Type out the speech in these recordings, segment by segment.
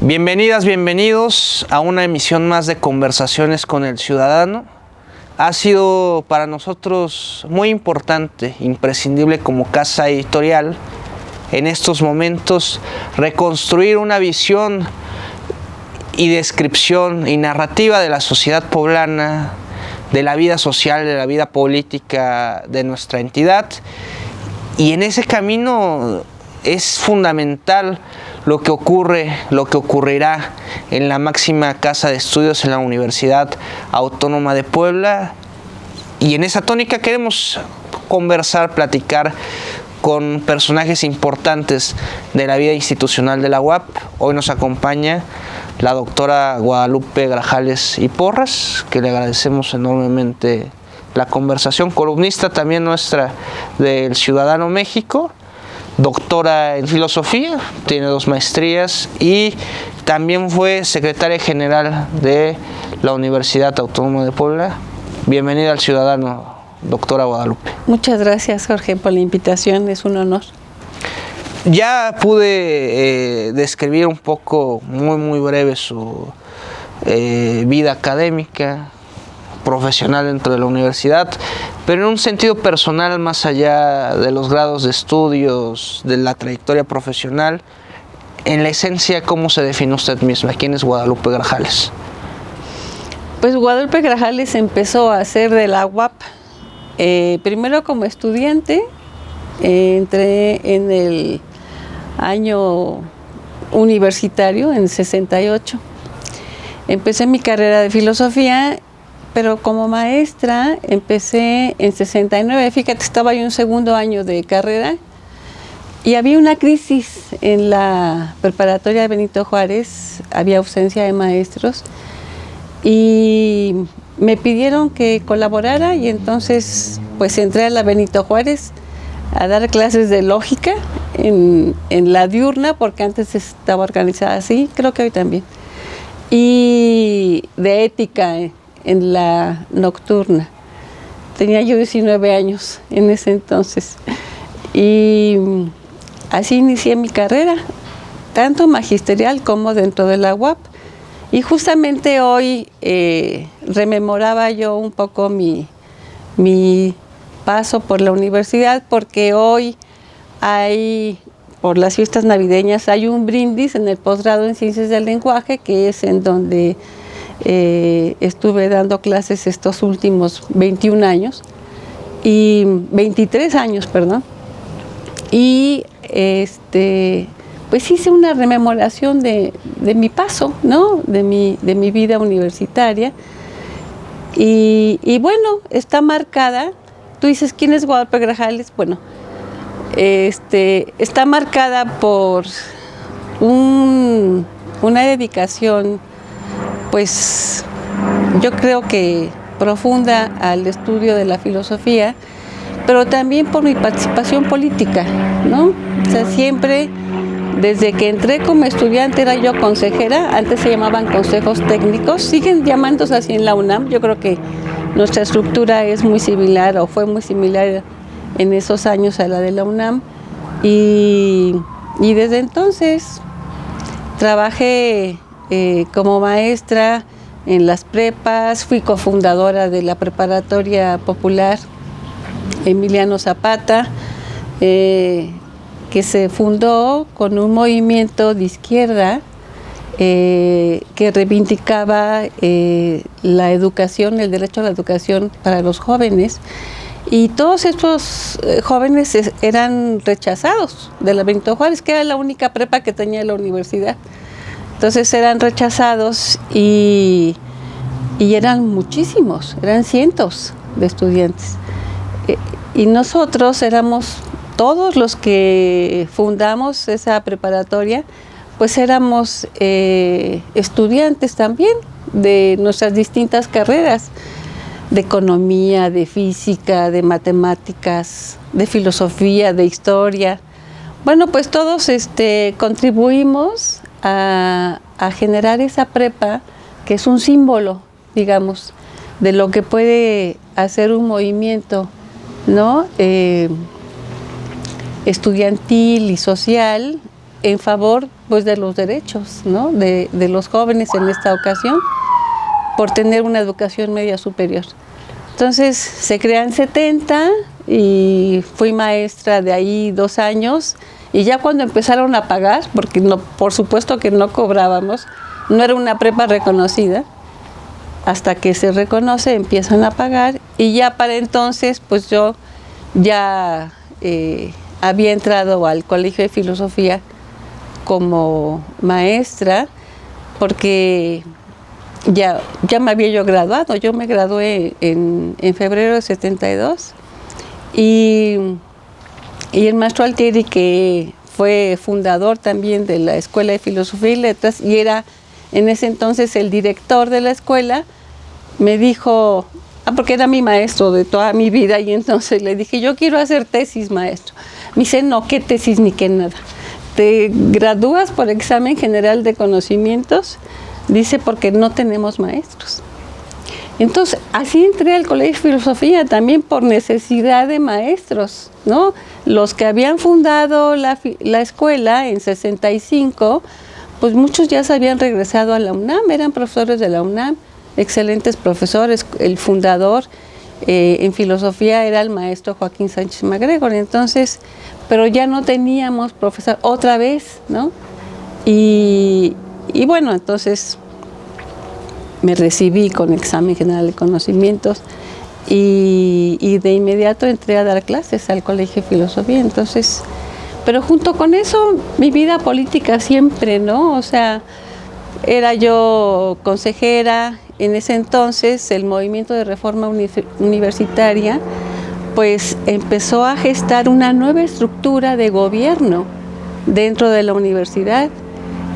Bienvenidas, bienvenidos a una emisión más de Conversaciones con el Ciudadano. Ha sido para nosotros muy importante, imprescindible como casa editorial, en estos momentos reconstruir una visión y descripción y narrativa de la sociedad poblana, de la vida social, de la vida política de nuestra entidad. Y en ese camino es fundamental lo que ocurre, lo que ocurrirá en la máxima casa de estudios en la Universidad Autónoma de Puebla. Y en esa tónica queremos conversar, platicar con personajes importantes de la vida institucional de la UAP. Hoy nos acompaña la doctora Guadalupe Grajales y Porras, que le agradecemos enormemente la conversación, columnista también nuestra del Ciudadano México, doctora en filosofía, tiene 2 maestrías y también fue secretaria general de la Universidad Autónoma de Puebla. Bienvenida al Ciudadano, doctora Guadalupe. Muchas gracias, Jorge, por la invitación, es un honor. Ya pude describir un poco, muy breve, su vida académica, profesional dentro de la universidad, pero en un sentido personal, más allá de los grados de estudios, de la trayectoria profesional, en la esencia, ¿cómo se define usted misma? ¿Quién es Guadalupe Grajales? Pues Guadalupe Grajales empezó a hacer de la UAP, primero como estudiante, entré en el año universitario, en 68, empecé mi carrera de filosofía, pero como maestra empecé en 69, fíjate, estaba yo en segundo año de carrera y había una crisis en la preparatoria de Benito Juárez, había ausencia de maestros y me pidieron que colaborara y entonces pues entré a la Benito Juárez a dar clases de lógica en la diurna, porque antes estaba organizada así, creo que hoy también, y de ética en la nocturna. Tenía yo 19 años en ese entonces y así inicié mi carrera, tanto magisterial como dentro de la UAP. Y justamente hoy rememoraba yo un poco mi paso por la universidad, porque hoy hay, por las fiestas navideñas, hay un brindis en el posgrado en Ciencias del Lenguaje, que es en donde estuve dando clases estos últimos 21 años, y 23 años, perdón, y pues hice una rememoración de mi paso, ¿no? De mi vida universitaria, y bueno, está marcada. Tú dices, ¿quién es Guadalupe Grajales? Bueno, está marcada por una dedicación, pues yo creo que profunda al estudio de la filosofía, pero también por mi participación política, ¿no? O sea, siempre, desde que entré como estudiante, era yo consejera, antes se llamaban consejos técnicos, siguen llamándose así en la UNAM. Yo creo que nuestra estructura es muy similar, o fue muy similar en esos años a la de la UNAM, y desde entonces trabajé como maestra en las prepas, fui cofundadora de la Preparatoria Popular Emiliano Zapata, que se fundó con un movimiento de izquierda que reivindicaba la educación, el derecho a la educación para los jóvenes. Y todos estos jóvenes eran rechazados de la Benito Juárez, que era la única prepa que tenía la universidad. Entonces eran rechazados y eran muchísimos, eran cientos de estudiantes. Y nosotros éramos, todos los que fundamos esa preparatoria, pues éramos estudiantes también de nuestras distintas carreras, de economía, de física, de matemáticas, de filosofía, de historia. Bueno, pues todos contribuimos a generar esa prepa, que es un símbolo, digamos, de lo que puede hacer un movimiento, ¿no? Estudiantil y social en favor pues de los derechos, ¿no? de los jóvenes en esta ocasión, por tener una educación media superior. Entonces se crean 70 y fui maestra de ahí 2 años, y ya cuando empezaron a pagar, porque no, por supuesto que no cobrábamos, no era una prepa reconocida, hasta que se reconoce empiezan a pagar, y ya para entonces pues yo ya había entrado al Colegio de Filosofía como maestra, porque ya me había yo graduado. Yo me gradué en febrero de 72, y el maestro Altieri, que fue fundador también de la Escuela de Filosofía y Letras y era en ese entonces el director de la escuela, me dijo, porque era mi maestro de toda mi vida, y entonces le dije, yo quiero hacer tesis, maestro. Me dice, no, qué tesis ni qué nada. Te gradúas por examen general de conocimientos, dice, porque no tenemos maestros. Entonces, así entré al Colegio de Filosofía, también por necesidad de maestros, ¿no? Los que habían fundado la escuela en 65, pues muchos ya se habían regresado a la UNAM, eran profesores de la UNAM, excelentes profesores. El fundador en filosofía era el maestro Joaquín Sánchez MacGregor, entonces, pero ya no teníamos profesor otra vez, ¿no? Y bueno, entonces me recibí con examen general de conocimientos y de inmediato entré a dar clases al Colegio de Filosofía. Entonces, pero junto con eso, mi vida política siempre, ¿no? O sea, era yo consejera. En ese entonces, el movimiento de reforma universitaria, pues empezó a gestar una nueva estructura de gobierno dentro de la universidad,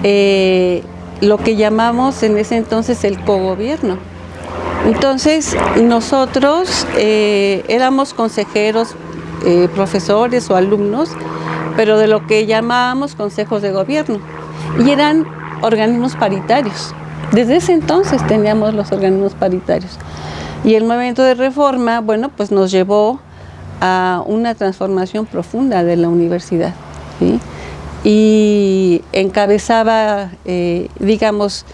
lo que llamamos en ese entonces el cogobierno. Entonces, nosotros éramos consejeros, profesores o alumnos, pero de lo que llamábamos consejos de gobierno, y eran organismos paritarios. Desde ese entonces teníamos los organismos paritarios. Y el movimiento de reforma, bueno, pues nos llevó a una transformación profunda de la universidad, ¿sí? Y encabezaba, digamos,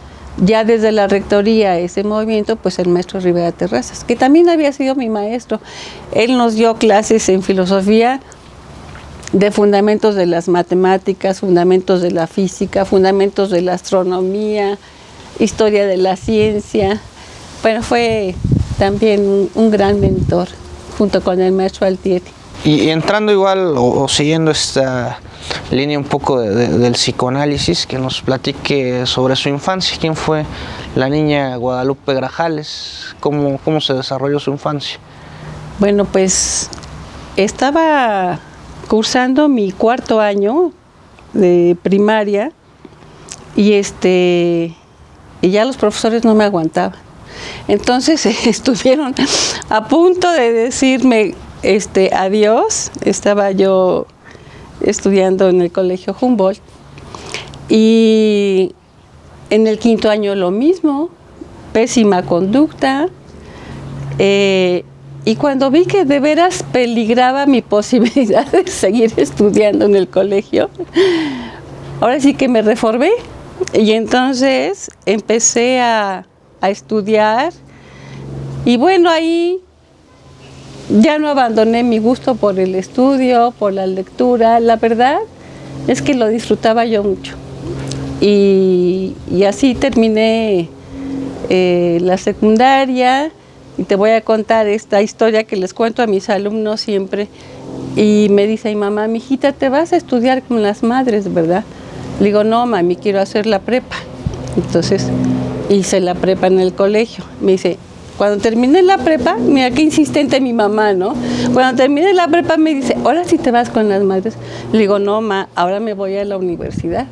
ya desde la rectoría ese movimiento, pues el maestro Rivera Terrazas, que también había sido mi maestro. Él nos dio clases en filosofía de fundamentos de las matemáticas, fundamentos de la física, fundamentos de la astronomía, historia de la ciencia. Bueno, fue también un gran mentor, junto con el maestro Altieri. Y entrando igual o siguiendo esta línea un poco del psicoanálisis, que nos platique sobre su infancia. ¿Quién fue la niña Guadalupe Grajales? ¿Cómo se desarrolló su infancia? Bueno, pues estaba cursando mi 4º año de primaria y ya los profesores no me aguantaban. Entonces estuvieron a punto de decirme adiós. Estaba yo estudiando en el Colegio Humboldt y en el 5º año lo mismo, pésima conducta, y cuando vi que de veras peligraba mi posibilidad de seguir estudiando en el colegio, ahora sí que me reformé y entonces empecé a estudiar, y bueno, ahí ya no abandoné mi gusto por el estudio, por la lectura. La verdad es que lo disfrutaba yo mucho. Y así terminé la secundaria, y te voy a contar esta historia que les cuento a mis alumnos siempre. Y me dice mi mamá, mijita, te vas a estudiar con las madres, ¿verdad? Le digo, no, mami, quiero hacer la prepa. Entonces hice la prepa en el colegio. Me dice, cuando terminé la prepa, mira qué insistente mi mamá, ¿no? Cuando terminé la prepa me dice, ahora sí te vas con las madres. Le digo, no, ma, ahora me voy a la universidad.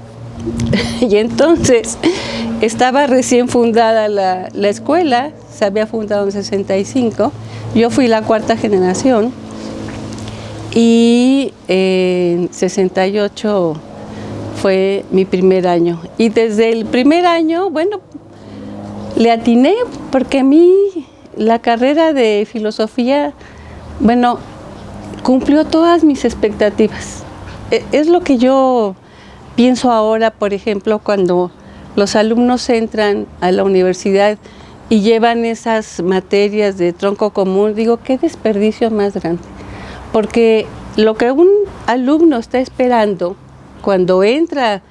Y entonces estaba recién fundada la escuela, se había fundado en 65, yo fui la 4ª generación, y en 68 fue mi primer año. Y desde el primer año, bueno, le atiné, porque a mí la carrera de filosofía, bueno, cumplió todas mis expectativas. Es lo que yo Pienso ahora, por ejemplo, cuando los alumnos entran a la universidad y llevan esas materias de tronco común, digo, qué desperdicio más grande. Porque lo que un alumno está esperando cuando entra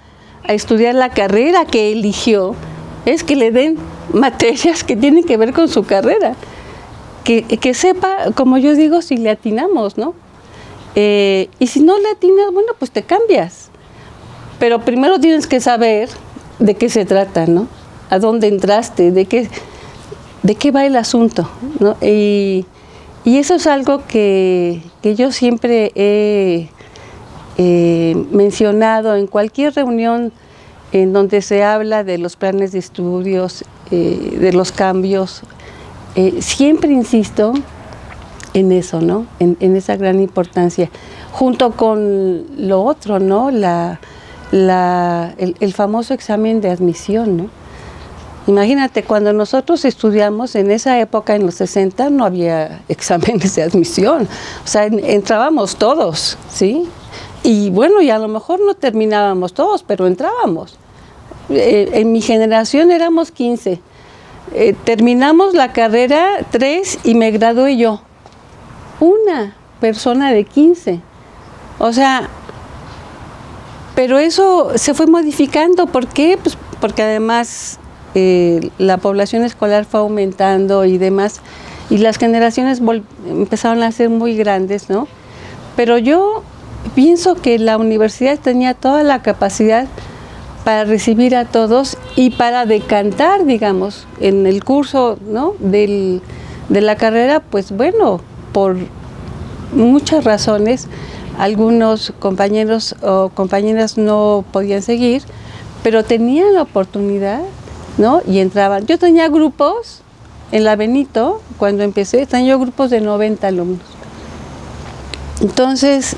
a estudiar la carrera que eligió es que le den materias que tienen que ver con su carrera. Que sepa, como yo digo, si le atinamos, ¿no? Y si no le atinas, bueno, pues te cambias. Pero primero tienes que saber de qué se trata, ¿no? A dónde entraste, de qué va el asunto, ¿no? Y eso es algo que yo siempre he mencionado en cualquier reunión en donde se habla de los planes de estudios, de los cambios. Siempre insisto en eso, ¿no? En esa gran importancia, junto con lo otro, ¿no? El famoso examen de admisión, ¿no? Imagínate, cuando nosotros estudiamos en esa época, en los 60, no había exámenes de admisión, o sea, entrábamos todos, ¿sí? Y bueno, y a lo mejor no terminábamos todos, pero entrábamos. En mi generación éramos 15. Terminamos la carrera 3 y me gradué yo. Una persona de 15. O sea, pero eso se fue modificando. ¿Por qué? Pues porque además la población escolar fue aumentando y demás, y las generaciones empezaron a ser muy grandes, ¿no? Pero yo pienso que la universidad tenía toda la capacidad para recibir a todos y para decantar, digamos, en el curso, ¿no? de la carrera, pues bueno, por muchas razones, algunos compañeros o compañeras no podían seguir, pero tenían la oportunidad, ¿no? Y entraban. Yo tenía grupos en la Benito, cuando empecé, tenía grupos de 90 alumnos. Entonces,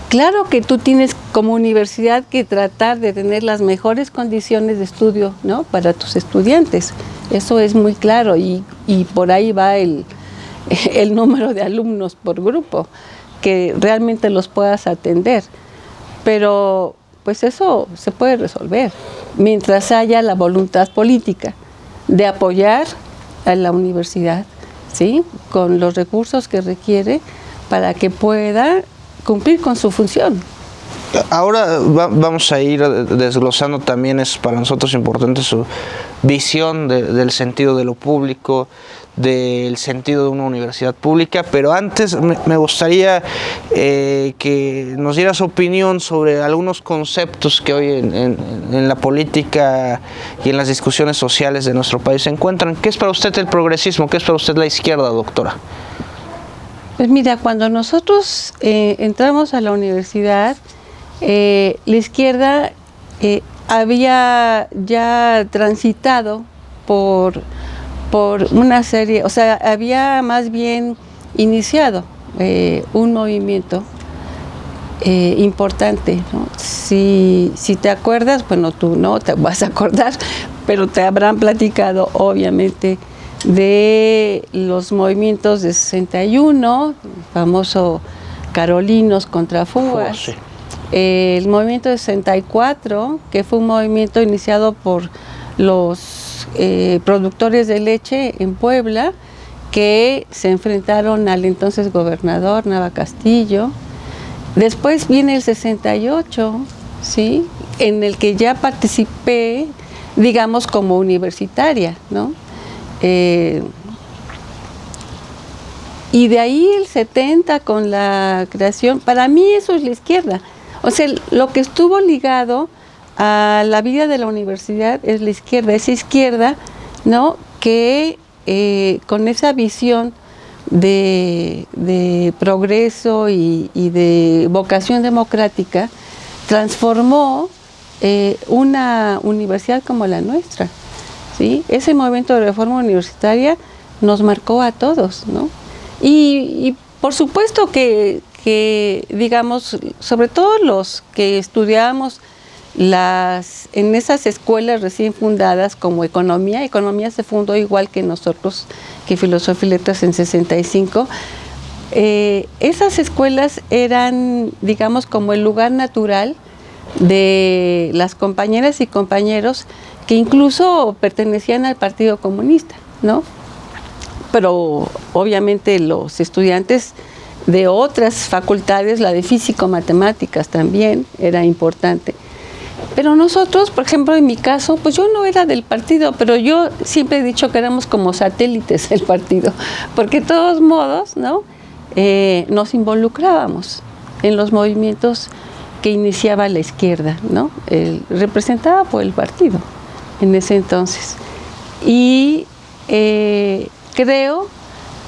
claro que tú tienes como universidad que tratar de tener las mejores condiciones de estudio, ¿no? Para tus estudiantes. Eso es muy claro y por ahí va el número de alumnos por grupo, que realmente los puedas atender. Pero pues eso se puede resolver mientras haya la voluntad política de apoyar a la universidad, ¿sí? Con los recursos que requiere para que pueda cumplir con su función. Ahora vamos a ir desglosando también, es para nosotros importante su visión del sentido de lo público, del sentido de una universidad pública, pero antes me gustaría que nos diera su opinión sobre algunos conceptos que hoy en la política y en las discusiones sociales de nuestro país se encuentran. ¿Qué es para usted el progresismo? ¿Qué es para usted la izquierda, doctora? Pues mira, cuando nosotros entramos a la universidad, la izquierda había ya transitado por una serie, o sea, había más bien iniciado un movimiento importante, ¿no? Si te acuerdas, bueno, tú no te vas a acordar, pero te habrán platicado, obviamente, de los movimientos de 61, el famoso Carolinos contra Fugas, sí. El movimiento de 64, que fue un movimiento iniciado por los productores de leche en Puebla, que se enfrentaron al entonces gobernador Nava Castillo. Después viene el 68, ¿sí? En el que ya participé, digamos, como universitaria, ¿no? Y de ahí el 70 con la creación, para mí eso es la izquierda. O sea, lo que estuvo ligado a la vida de la universidad es la izquierda, esa izquierda, ¿no? Que con esa visión de progreso y de vocación democrática transformó una universidad como la nuestra, ¿sí? Ese movimiento de reforma universitaria nos marcó a todos, ¿no? Y por supuesto que digamos, sobre todo los que estudiábamos en esas escuelas recién fundadas como Economía se fundó igual que nosotros, que Filosofía y Letras en 65. Esas escuelas eran, digamos, como el lugar natural de las compañeras y compañeros que incluso pertenecían al Partido Comunista, ¿no? Pero obviamente los estudiantes de otras facultades, la de físico-matemáticas también era importante. Pero nosotros, por ejemplo, en mi caso, pues yo no era del partido, pero yo siempre he dicho que éramos como satélites del partido, porque de todos modos, ¿no? Nos involucrábamos en los movimientos que iniciaba la izquierda, ¿no? Representada por el partido en ese entonces. Y creo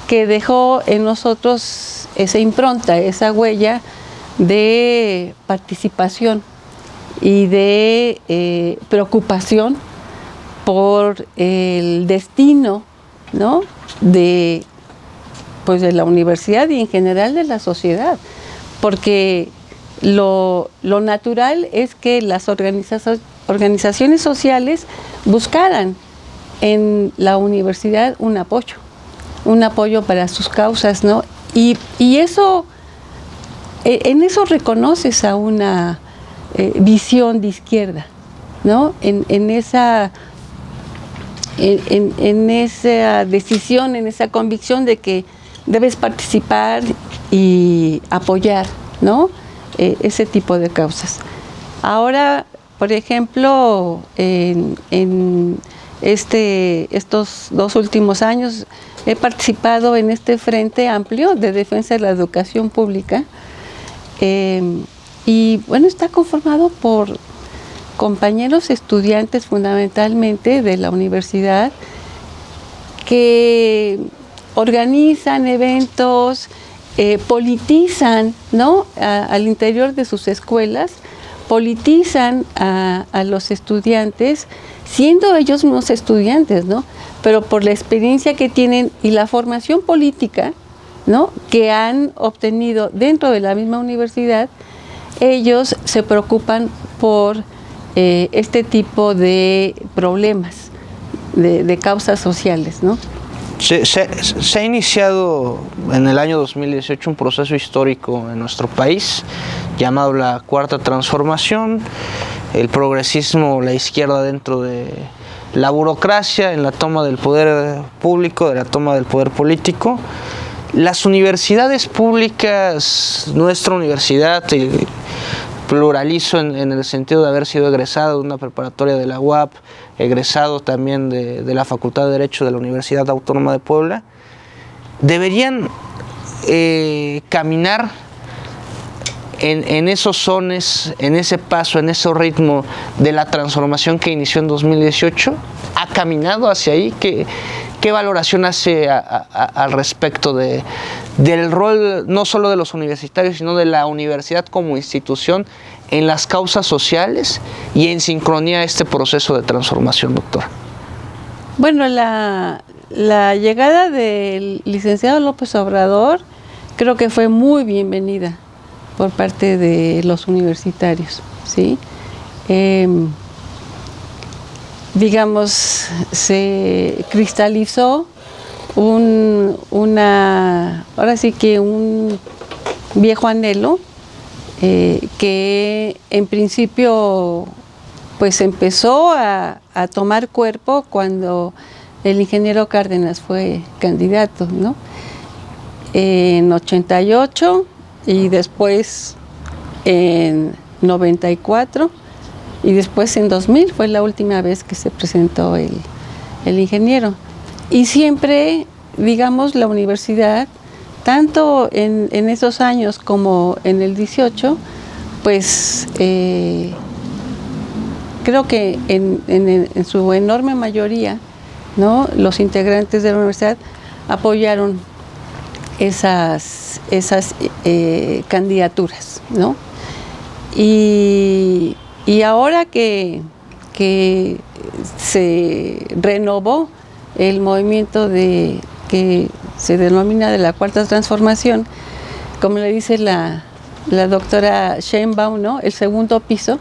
que dejó en nosotros esa impronta, esa huella de participación y de preocupación por el destino, ¿no? de la universidad y en general de la sociedad, porque lo natural es que las organizaciones sociales buscaran en la universidad un apoyo para sus causas, ¿no? Y eso, en eso reconoces a una visión de izquierda, ¿no? En esa decisión, en esa convicción de que debes participar y apoyar, ¿no? Ese tipo de causas. Ahora, por ejemplo, en estos 2 últimos años he participado en este Frente Amplio de Defensa de la Educación Pública y bueno, está conformado por compañeros estudiantes fundamentalmente de la universidad que organizan eventos, politizan, ¿no? Al interior de sus escuelas, politizan a los estudiantes, siendo ellos unos estudiantes, ¿no? Pero por la experiencia que tienen y la formación política, ¿no? Que han obtenido dentro de la misma universidad, ellos se preocupan por este tipo de problemas, de causas sociales, ¿no? Se ha iniciado en el año 2018 un proceso histórico en nuestro país llamado la Cuarta Transformación, el progresismo, la izquierda dentro de la burocracia, en la toma del poder público, de la toma del poder político. Las universidades públicas, nuestra universidad, pluralizo en el sentido de haber sido egresado de una preparatoria de la UAP, egresado también de la Facultad de Derecho de la Universidad Autónoma de Puebla, deberían caminar en esos sones, en ese paso, en ese ritmo de la transformación que inició en 2018. ¿Ha caminado hacia ahí? ¿Qué valoración hace al respecto del rol no solo de los universitarios, sino de la universidad como institución en las causas sociales y en sincronía a este proceso de transformación, doctora? Bueno, la llegada del licenciado López Obrador creo que fue muy bienvenida por parte de los universitarios, ¿sí? Digamos, se cristalizó ahora sí que un viejo anhelo que en principio pues empezó a tomar cuerpo cuando el ingeniero Cárdenas fue candidato, ¿no? En 88 y después en 94 y después en 2000 fue la última vez que se presentó el ingeniero. Y siempre, digamos, la universidad, tanto en esos años como en el 18, pues creo que en su enorme mayoría, ¿no? Los integrantes de la universidad apoyaron esas candidaturas, ¿no? Y ahora que se renovó el movimiento que se denomina de la Cuarta Transformación, como le dice la doctora Sheinbaum, ¿no? El segundo piso.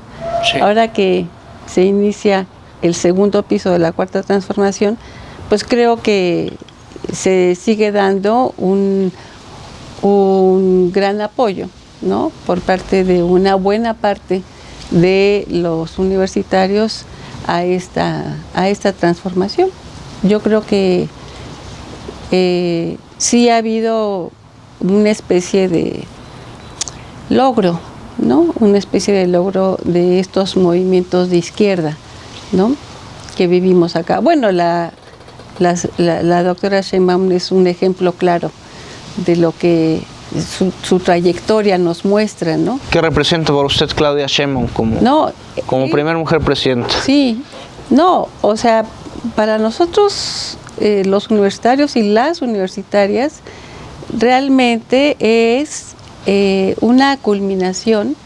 Sí. Ahora que se inicia el segundo piso de la Cuarta Transformación, pues creo que se sigue dando un gran apoyo, ¿no? Por parte de una buena parte de los universitarios a esta transformación. Yo creo que sí ha habido una especie de logro, ¿no? Una especie de logro de estos movimientos de izquierda, ¿no? Que vivimos acá. Bueno, la doctora Sheinbaum es un ejemplo claro de lo que su trayectoria nos muestra, ¿no? ¿Qué representa para usted Claudia Sheinbaum como primera mujer presidenta? Sí, no, o sea, para nosotros los universitarios y las universitarias realmente es una culminación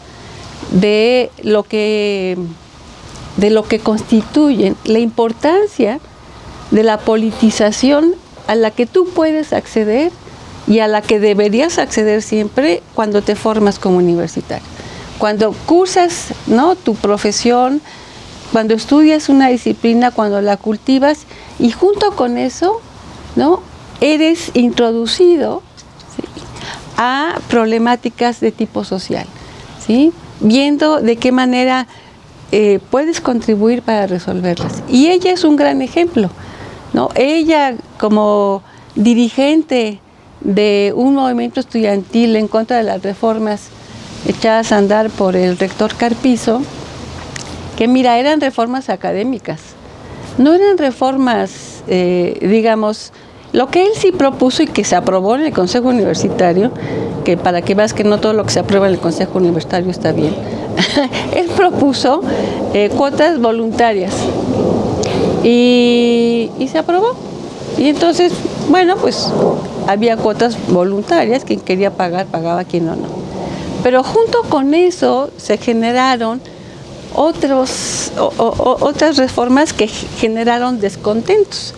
de lo que constituyen la importancia de la politización a la que tú puedes acceder y a la que deberías acceder siempre cuando te formas como universitario. Cuando cursas, ¿no?, tu profesión, cuando estudias una disciplina, cuando la cultivas, y junto con eso, ¿no?, eres introducido, ¿sí?, a problemáticas de tipo social, ¿sí?, viendo de qué manera puedes contribuir para resolverlas. Y ella es un gran ejemplo, ¿no? Ella, como dirigente de un movimiento estudiantil en contra de las reformas echadas a andar por el rector Carpizo, que mira, eran reformas académicas, no eran reformas, digamos, lo que él sí propuso y que se aprobó en el Consejo Universitario, que para que veas que no todo lo que se aprueba en el Consejo Universitario está bien, él propuso cuotas voluntarias y se aprobó. Y entonces, bueno, pues había cuotas voluntarias, quien quería pagar, pagaba, quien no. Pero junto con eso se generaron otras reformas que generaron descontentos,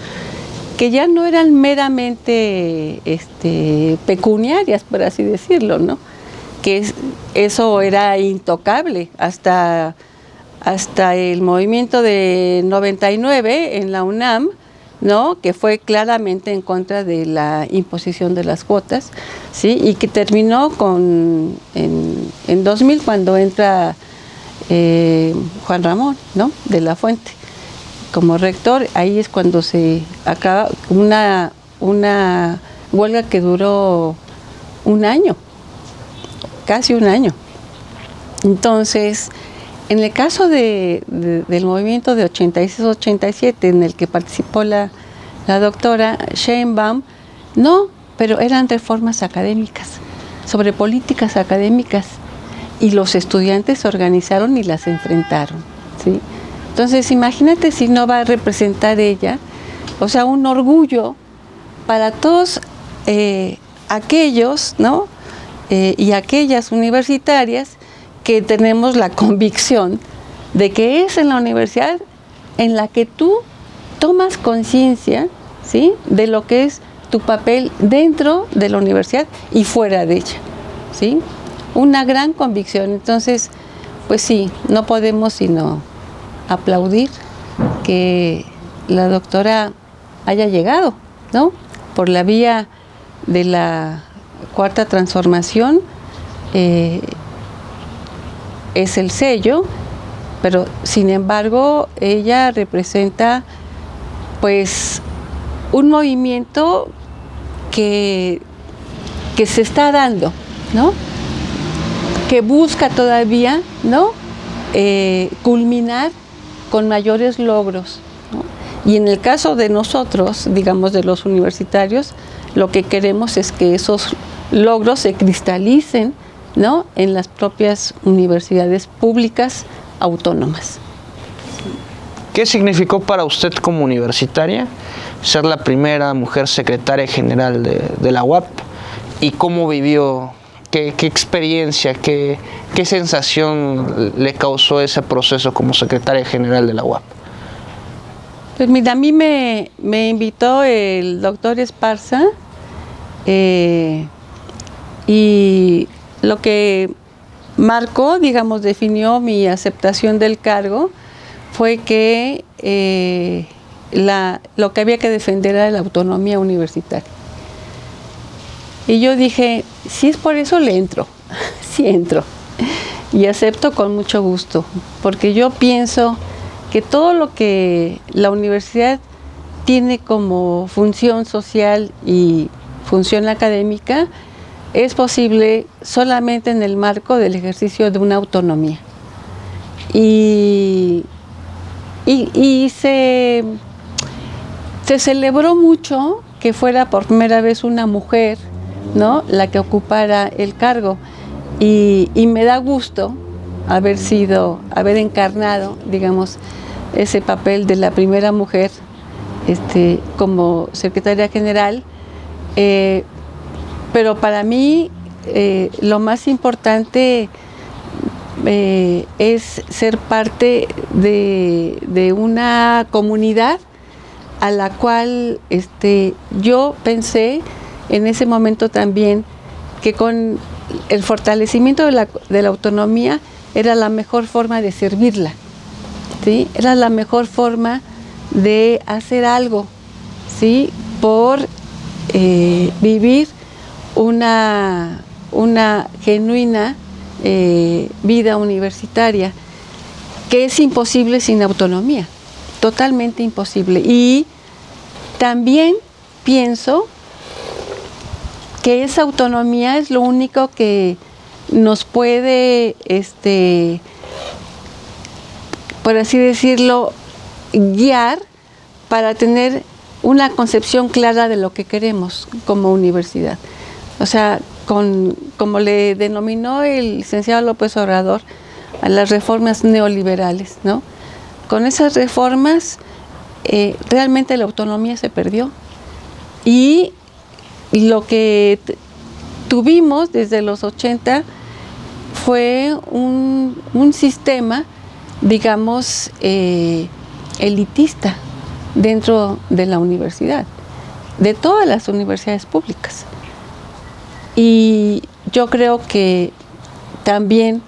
que ya no eran meramente pecuniarias, por así decirlo, ¿no? Que eso era intocable hasta el movimiento de 99 en la UNAM, ¿no?, que fue claramente en contra de la imposición de las cuotas, ¿sí?, y que terminó en 2000 cuando entra Juan Ramón, ¿no?, de la Fuente como rector. Ahí es cuando se acaba una huelga que duró un año, casi un año. Entonces, en el caso del movimiento de 86-87, en el que participó la doctora Sheinbaum, no, pero eran reformas académicas, sobre políticas académicas, y los estudiantes se organizaron y las enfrentaron, ¿sí? Entonces, imagínate si no va a representar ella, o sea, un orgullo para todos aquellos, ¿no?, y aquellas universitarias que tenemos la convicción de que es en la universidad en la que tú tomas conciencia, ¿sí?, de lo que es tu papel dentro de la universidad y fuera de ella, ¿sí? Una gran convicción. Entonces, pues sí, no podemos sino aplaudir que la doctora haya llegado, ¿no?, por la vía de la Cuarta Transformación. Es el sello, pero sin embargo ella representa pues un movimiento que se está dando, ¿no?, que busca todavía, ¿no?, culminar con mayores logros, ¿no? Y en el caso de nosotros, digamos, de los universitarios, lo que queremos es que esos logros se cristalicen, ¿no?, en las propias universidades públicas autónomas. ¿Qué significó para usted como universitaria ser la primera mujer secretaria general de la UAP? ¿Y cómo vivió, qué experiencia, qué sensación le causó ese proceso como secretaria general de la UAP? Pues mira, a mí me invitó el doctor Esparza, y lo que marcó, digamos, definió mi aceptación del cargo fue que lo que había que defender era la autonomía universitaria. Y yo dije, si es por eso, le entro, sí entro. y acepto con mucho gusto, porque yo pienso que todo lo que la universidad tiene como función social y función académica es posible solamente en el marco del ejercicio de una autonomía. Y se celebró mucho que fuera por primera vez una mujer, ¿no?, la que ocupara el cargo. Y me da gusto haber encarnado, digamos, ese papel de la primera mujer como secretaria general. Pero para mí lo más importante es ser parte de una comunidad a la cual yo pensé en ese momento también que con el fortalecimiento de la autonomía era la mejor forma de servirla, ¿sí? Era la mejor forma de hacer algo, ¿sí?, por vivir una genuina vida universitaria, que es imposible sin autonomía, totalmente imposible. Y también pienso que esa autonomía es lo único que nos puede, por así decirlo, guiar para tener una concepción clara de lo que queremos como universidad. O sea, como le denominó el licenciado López Obrador, a las reformas neoliberales, ¿no? Con esas reformas realmente la autonomía se perdió. Y lo que tuvimos desde los 80 fue un sistema, digamos, elitista dentro de la universidad, de todas las universidades públicas. Y yo creo que también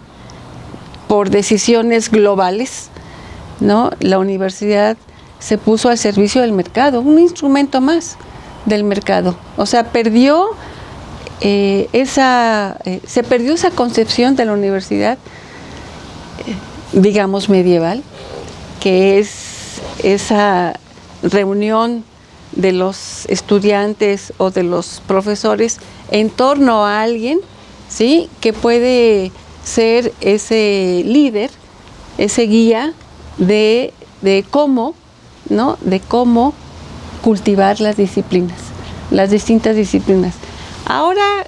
por decisiones globales, ¿no?, la universidad se puso al servicio del mercado, un instrumento más del mercado. O sea, se perdió esa concepción de la universidad, digamos, medieval, que es esa reunión de los estudiantes o de los profesores en torno a alguien, ¿sí?, que puede ser ese líder, ese guía de cómo, ¿no?, de cómo cultivar las disciplinas, las distintas disciplinas. Ahora,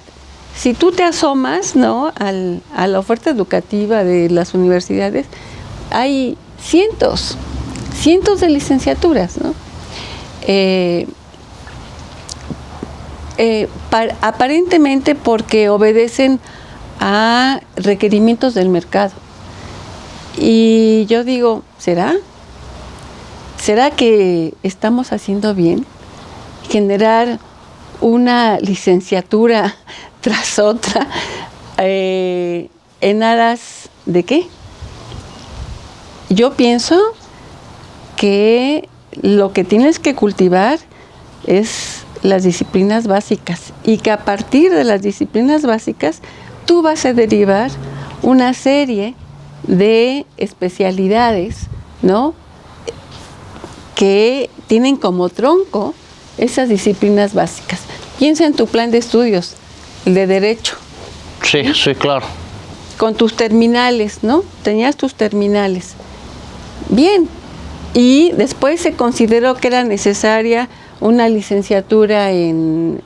si tú te asomas, ¿no?, a la oferta educativa de las universidades, hay cientos de licenciaturas, ¿no? Aparentemente porque obedecen a requerimientos del mercado. Y yo digo, ¿será que estamos haciendo bien? Generar una licenciatura tras otra, ¿en aras de qué? Yo pienso que lo que tienes que cultivar es las disciplinas básicas, y que a partir de las disciplinas básicas tú vas a derivar una serie de especialidades, ¿no?, que tienen como tronco esas disciplinas básicas. Piensa en tu plan de estudios, el de Derecho. Sí, sí, claro. Con tus terminales, ¿no? Tenías tus terminales. Bien. Y después se consideró que era necesaria una licenciatura en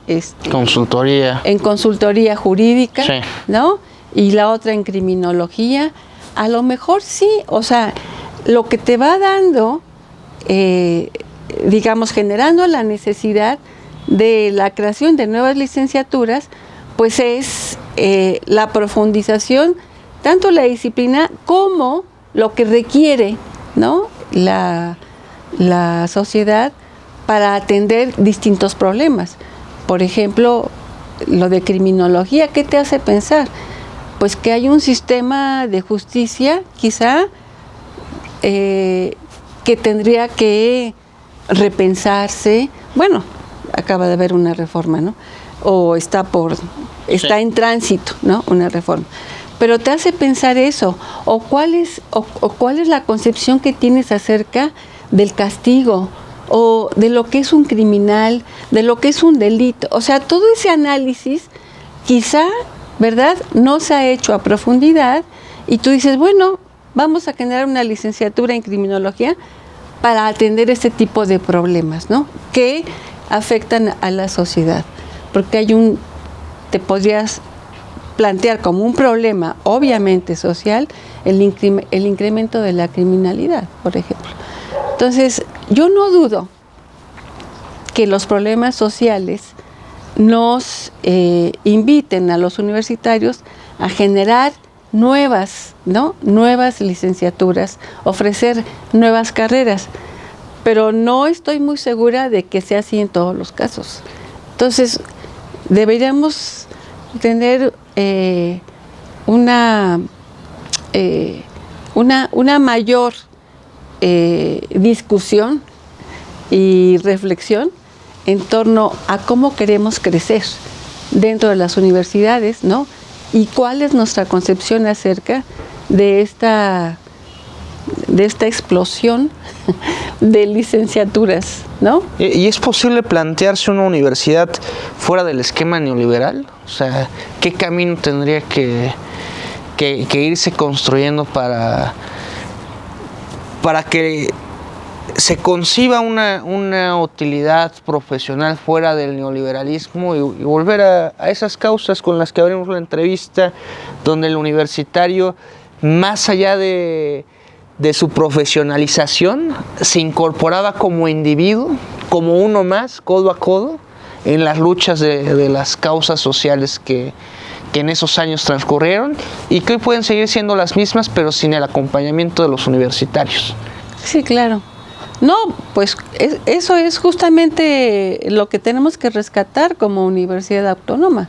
consultoría. En consultoría jurídica, sí, ¿no? Y la otra en criminología. A lo mejor sí, o sea, lo que te va dando, digamos, generando la necesidad de la creación de nuevas licenciaturas, pues es la profundización, tanto la disciplina como lo que requiere, ¿no?, la sociedad para atender distintos problemas. Por ejemplo, lo de criminología, ¿qué te hace pensar? Pues que hay un sistema de justicia, quizá, que tendría que repensarse. Bueno, acaba de haber una reforma, ¿no? O está en tránsito, ¿no?, una reforma. pero te hace pensar eso, o cuál es la concepción que tienes acerca del castigo, o de lo que es un criminal, de lo que es un delito. O sea, todo ese análisis quizá, ¿verdad?, no se ha hecho a profundidad, y tú dices, bueno, vamos a generar una licenciatura en criminología para atender este tipo de problemas, ¿no?, que afectan a la sociedad. Porque te podrías plantear como un problema, obviamente social, el incremento de la criminalidad, por ejemplo. Entonces, yo no dudo que los problemas sociales nos inviten a los universitarios a generar nuevas licenciaturas, ofrecer nuevas carreras, pero no estoy muy segura de que sea así en todos los casos. Entonces, deberíamos tener una mayor discusión y reflexión en torno a cómo queremos crecer dentro de las universidades, ¿no? Y cuál es nuestra concepción acerca de esta explosión de licenciaturas, ¿no? ¿Y es posible plantearse una universidad fuera del esquema neoliberal? O sea, ¿qué camino tendría que irse construyendo para que se conciba una utilidad profesional fuera del neoliberalismo y volver a esas causas con las que abrimos la entrevista, donde el universitario, más allá de su profesionalización, se incorporaba como individuo, como uno más, codo a codo, en las luchas de las causas sociales que en esos años transcurrieron y que hoy pueden seguir siendo las mismas, pero sin el acompañamiento de los universitarios? Sí, claro. No, pues eso es justamente lo que tenemos que rescatar como universidad autónoma,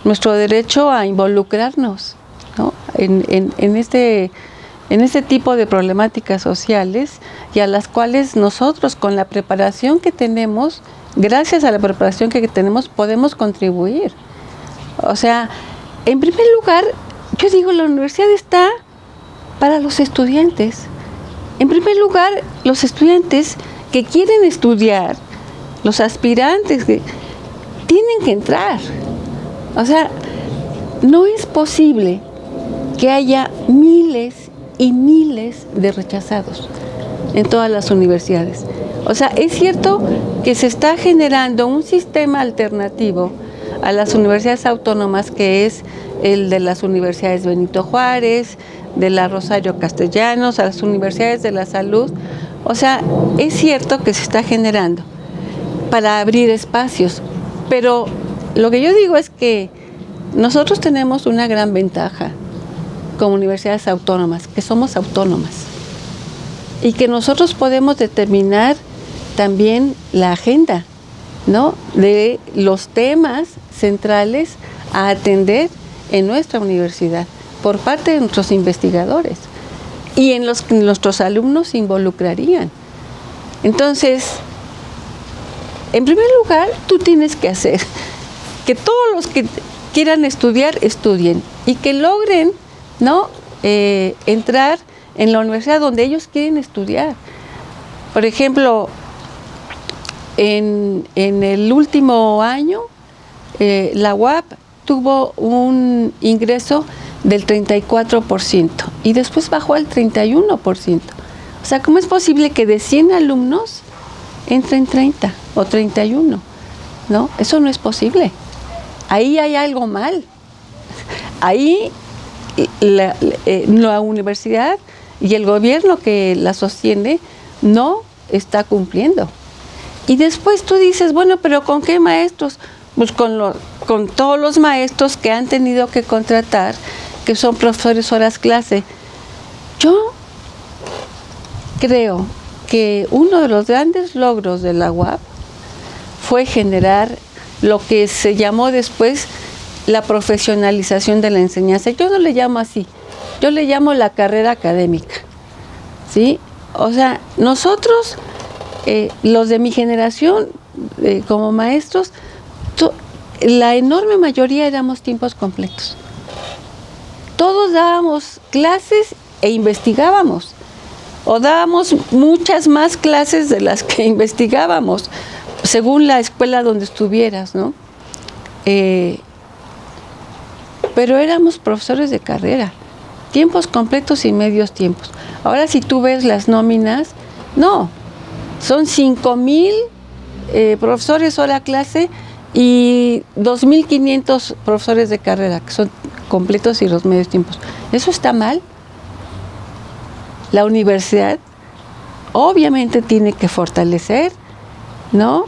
nuestro derecho a involucrarnos, ¿no?, en este tipo de problemáticas sociales, y a las cuales nosotros, con la preparación que tenemos, gracias a la preparación que tenemos, podemos contribuir. O sea, en primer lugar, yo digo, la universidad está para los estudiantes. En primer lugar, los estudiantes que quieren estudiar, los aspirantes que tienen que entrar. O sea, no es posible que haya miles y miles de rechazados en todas las universidades. O sea, es cierto que se está generando un sistema alternativo a las universidades autónomas, que es el de las universidades Benito Juárez, de la Rosario Castellanos, a las universidades de la salud. O sea, es cierto que se está generando para abrir espacios, pero lo que yo digo es que nosotros tenemos una gran ventaja como universidades autónomas, que somos autónomas y que nosotros podemos determinar también la agenda, ¿no?, de los temas centrales a atender en nuestra universidad por parte de nuestros investigadores y en los que nuestros alumnos se involucrarían. Entonces, en primer lugar, tú tienes que hacer que todos los que quieran estudiar, estudien y que logren, ¿no?, entrar en la universidad donde ellos quieren estudiar. Por ejemplo, en el último año, la UAP tuvo un ingreso del 34% y después bajó al 31%. O sea, ¿cómo es posible que de 100 alumnos entren 30 o 31? ¿No? Eso no es posible. Ahí hay algo mal. Ahí la universidad y el gobierno que la sostiene no está cumpliendo. Y después tú dices, bueno, pero ¿con qué maestros? Pues con todos los maestros que han tenido que contratar, que son profesores horas clase. Yo creo que uno de los grandes logros de la UAP fue generar lo que se llamó después la profesionalización de la enseñanza. Yo no le llamo así, yo le llamo la carrera académica, ¿sí? O sea, nosotros, los de mi generación, como maestros, la enorme mayoría éramos tiempos completos. todos dábamos clases e investigábamos, o dábamos muchas más clases de las que investigábamos, según la escuela donde estuvieras, ¿no? Pero éramos profesores de carrera, tiempos completos y medios tiempos. Ahora si tú ves las nóminas, no, son 5,000 profesores hora clase y 2,500 profesores de carrera, que son completos y los medios tiempos. ¿Eso está mal? La universidad obviamente tiene que fortalecer, ¿no?,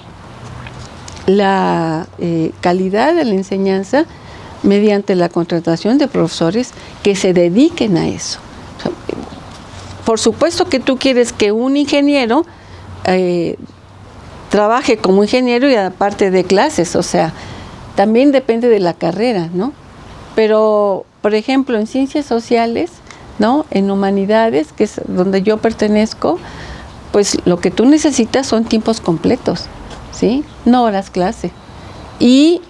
la calidad de la enseñanza mediante la contratación de profesores que se dediquen a eso. O sea, por supuesto que tú quieres que un ingeniero trabaje como ingeniero y aparte de clases, o sea, también depende de la carrera, ¿no? Pero, por ejemplo, en ciencias sociales, ¿no?, en humanidades, que es donde yo pertenezco, pues lo que tú necesitas son tiempos completos, ¿sí? No horas clase. Y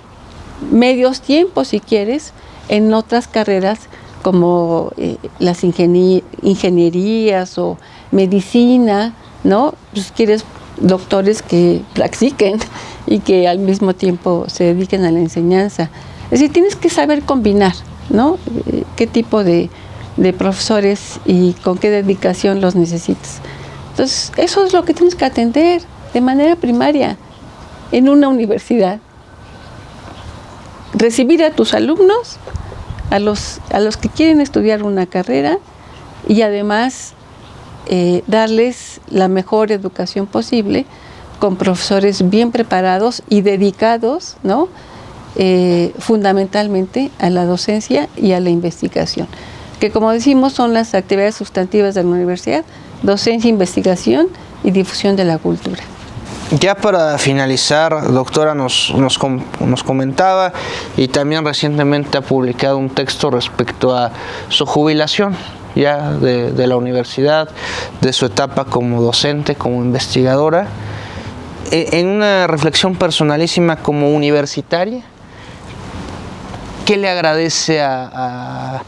medios tiempos, si quieres, en otras carreras como las ingenierías o medicina, ¿no? Pues quieres doctores que practiquen y que al mismo tiempo se dediquen a la enseñanza. Es decir, tienes que saber combinar, ¿no?, qué tipo de profesores y con qué dedicación los necesitas. Entonces, eso es lo que tienes que atender de manera primaria en una universidad. Recibir a tus alumnos, a los que quieren estudiar una carrera, y además darles la mejor educación posible con profesores bien preparados y dedicados, ¿no?, fundamentalmente a la docencia y a la investigación, que, como decimos, son las actividades sustantivas de la universidad: docencia, investigación y difusión de la cultura. Ya para finalizar, doctora, nos comentaba, y también recientemente ha publicado un texto respecto a su jubilación ya de la universidad, de su etapa como docente, como investigadora. En una reflexión personalísima como universitaria, ¿qué le agradece a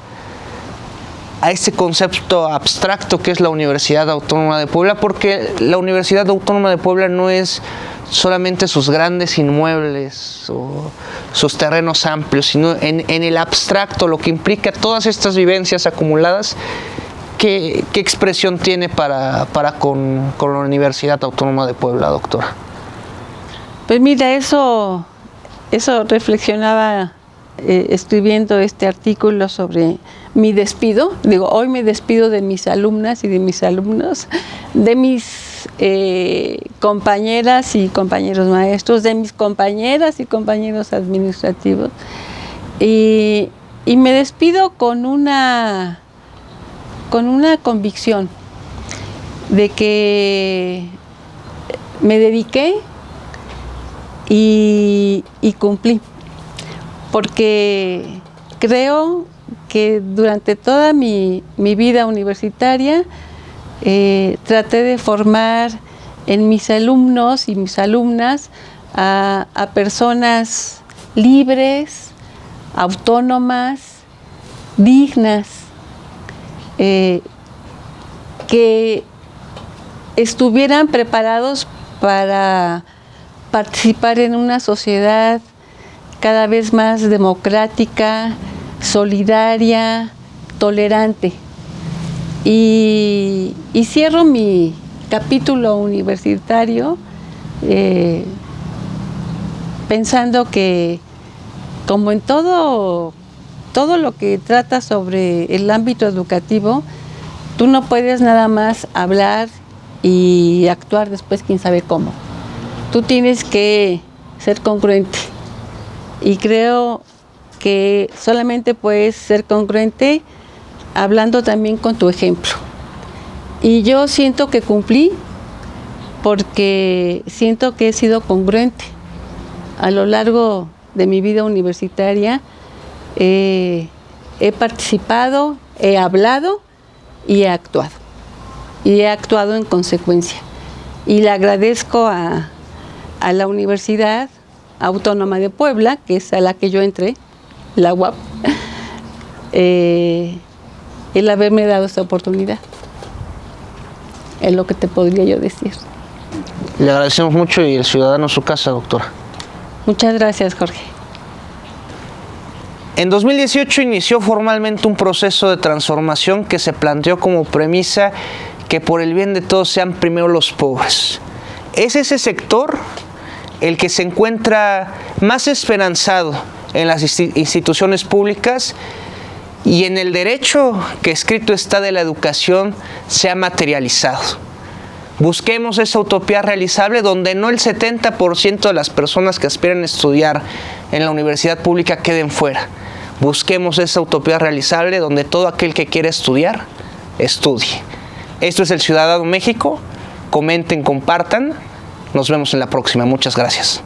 este concepto abstracto que es la Universidad Autónoma de Puebla? Porque la Universidad Autónoma de Puebla no es solamente sus grandes inmuebles o sus terrenos amplios, sino en el abstracto, lo que implica todas estas vivencias acumuladas. ¿Qué expresión tiene para con la Universidad Autónoma de Puebla, doctora? Pues mira, eso reflexionaba escribiendo este artículo sobre mi despido. Digo, hoy me despido de mis alumnas y de mis alumnos, de mis compañeras y compañeros maestros, de mis compañeras y compañeros administrativos, y me despido con una convicción de que me dediqué y cumplí, porque creo que durante toda mi vida universitaria traté de formar en mis alumnos y mis alumnas a personas libres, autónomas, dignas, que estuvieran preparados para participar en una sociedad cada vez más democrática, solidaria, tolerante. Y cierro mi capítulo universitario pensando que, como en todo lo que trata sobre el ámbito educativo, tú no puedes nada más hablar y actuar después quién sabe cómo. Tú tienes que ser congruente, y creo que solamente puedes ser congruente hablando también con tu ejemplo. Y yo siento que cumplí, porque siento que he sido congruente a lo largo de mi vida universitaria. He participado, he hablado y he actuado. Y he actuado en consecuencia. Y le agradezco a la Universidad Autónoma de Puebla, que es a la que yo entré, la UAP, el haberme dado esta oportunidad. Es lo que te podría yo decir. Le agradecemos mucho y el ciudadano su casa, doctora. Muchas gracias, Jorge. En 2018 inició formalmente un proceso de transformación que se planteó como premisa que por el bien de todos sean primero los pobres. Es ese sector el que se encuentra más esperanzado en las instituciones públicas y en el derecho que escrito está de la educación se ha materializado. Busquemos esa utopía realizable donde no el 70% de las personas que aspiran a estudiar en la universidad pública queden fuera. Busquemos esa utopía realizable donde todo aquel que quiera estudiar, estudie. Esto es El Ciudadano México. Comenten, compartan. Nos vemos en la próxima. Muchas gracias.